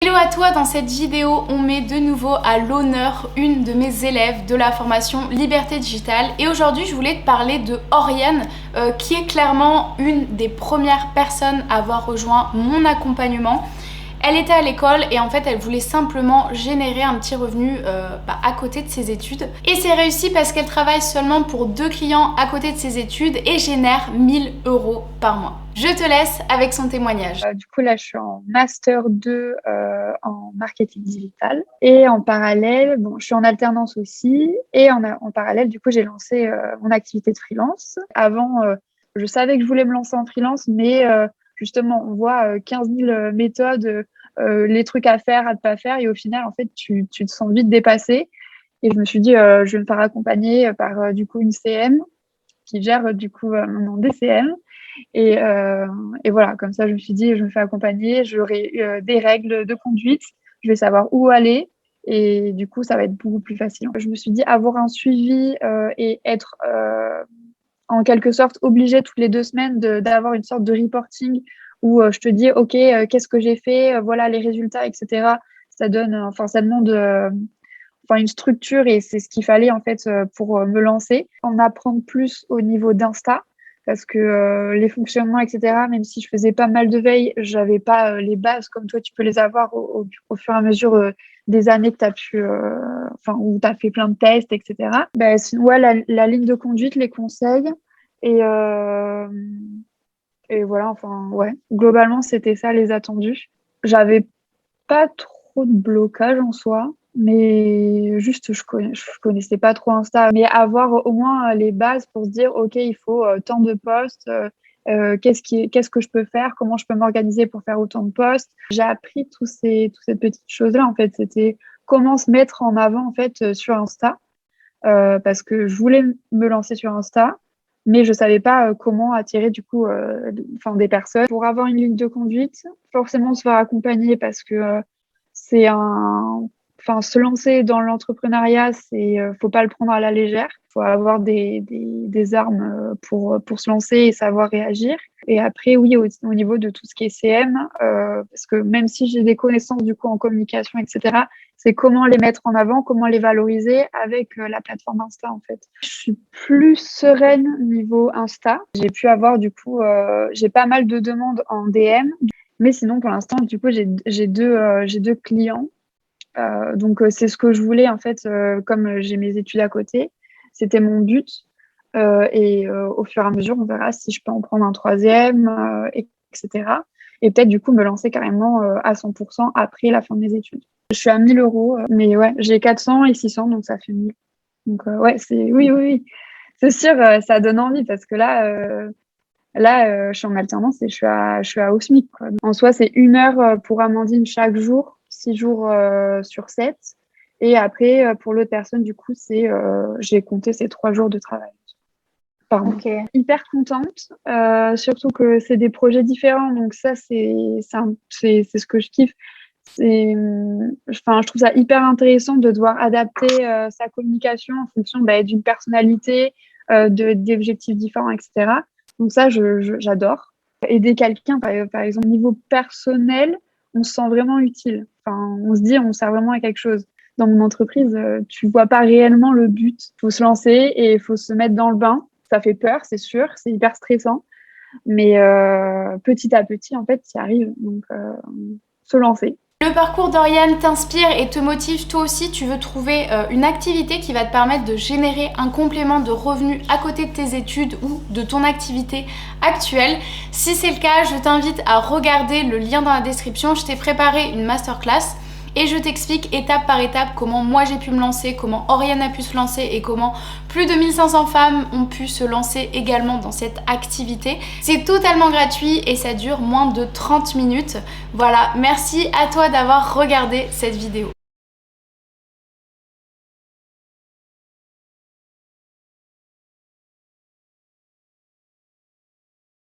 Hello à toi, dans cette vidéo on met de nouveau à l'honneur une de mes élèves de la formation Liberté Digitale et aujourd'hui je voulais te parler de Oriane qui est clairement une des premières personnes à avoir rejoint mon accompagnement. Elle était à l'école et en fait elle voulait simplement générer un petit revenu à côté de ses études. Et c'est réussi parce qu'elle travaille seulement pour 2 clients à côté de ses études et génère 1000 € par mois. Je te laisse avec son témoignage. Du coup là je suis en master 2 en marketing digital et en parallèle, je suis en alternance aussi et en parallèle du coup j'ai lancé mon activité de freelance. Avant je savais que je voulais me lancer en freelance mais justement, on voit 15 000 méthodes, les trucs à faire, à ne pas faire. Et au final, en fait, tu te sens vite dépassé. Et je me suis dit, je vais me faire accompagner par du coup une CM qui gère du coup mon DCM. Et voilà, comme ça, je me suis dit, je me fais accompagner, j'aurai des règles de conduite, je vais savoir où aller. Et du coup, ça va être beaucoup plus facile. Je me suis dit, avoir un suivi et être en quelque sorte obligée toutes les 2 semaines d'avoir une sorte de reporting où je te dis ok qu'est-ce que j'ai fait, voilà les résultats, etc. Ça donne ça demande une structure et c'est ce qu'il fallait en fait pour me lancer. En apprendre plus au niveau d'Insta parce que les fonctionnements, etc., même si je faisais pas mal de veille, j'avais pas les bases comme toi tu peux les avoir au fur et à mesure des années que tu as pu où tu as fait plein de tests, etc. Ouais, la ligne de conduite, les conseils et voilà, ouais, globalement c'était ça les attendus. J'avais pas trop de blocage en soi, mais juste je connaissais pas trop Insta, mais avoir au moins les bases pour se dire ok il faut tant de posts, qu'est-ce que je peux faire, comment je peux m'organiser pour faire autant de posts. J'ai appris toutes ces petites choses là en fait. C'était comment se mettre en avant en fait sur Insta parce que je voulais me lancer sur Insta mais je savais pas comment attirer du coup des personnes. Pour avoir une ligne de conduite, forcément se faire accompagner parce que c'est se lancer dans l'entrepreneuriat, faut pas le prendre à la légère. Faut avoir des armes pour se lancer et savoir réagir. Et après, oui, au niveau de tout ce qui est CM, parce que même si j'ai des connaissances du coup en communication, etc., c'est comment les mettre en avant, comment les valoriser avec la plateforme Insta en fait. Je suis plus sereine niveau Insta. J'ai pu avoir du coup, j'ai pas mal de demandes en DM, mais sinon pour l'instant du coup j'ai deux clients. Donc c'est ce que je voulais en fait, comme j'ai mes études à côté, c'était mon but. Au fur et à mesure, on verra si je peux en prendre un troisième, etc. Et peut-être du coup me lancer carrément à 100% après la fin de mes études. Je suis à 1000 €, mais ouais, j'ai 400 et 600, donc ça fait 1000. Donc ouais, oui. C'est sûr, ça donne envie parce que là, je suis en alternance et je suis à au SMIC, quoi. En soi, c'est 1 heure pour Amandine chaque jour, 6 jours sur 7. Et après, pour l'autre personne, du coup, j'ai compté ces 3 jours de travail. Pardon. Okay. Hyper contente, surtout que c'est des projets différents, donc ça, c'est ce que je kiffe. Je trouve ça hyper intéressant de devoir adapter sa communication en fonction d'une personnalité, d'objectifs différents, etc. Donc ça, j'adore. Aider quelqu'un, par exemple, au niveau personnel, on se sent vraiment utile. On se dit, on sert vraiment à quelque chose. Dans mon entreprise, tu vois pas réellement le but. Il faut se lancer et il faut se mettre dans le bain. Ça fait peur, c'est sûr, c'est hyper stressant. Mais petit à petit, en fait, tu y arrives. Donc, se lancer. Le parcours d'Oriane t'inspire et te motive toi aussi, tu veux trouver une activité qui va te permettre de générer un complément de revenus à côté de tes études ou de ton activité actuelle. Si c'est le cas, je t'invite à regarder le lien dans la description. Je t'ai préparé une masterclass et je t'explique étape par étape comment moi j'ai pu me lancer, comment Oriane a pu se lancer et comment plus de 1500 femmes ont pu se lancer également dans cette activité. C'est totalement gratuit et ça dure moins de 30 minutes. Voilà, merci à toi d'avoir regardé cette vidéo.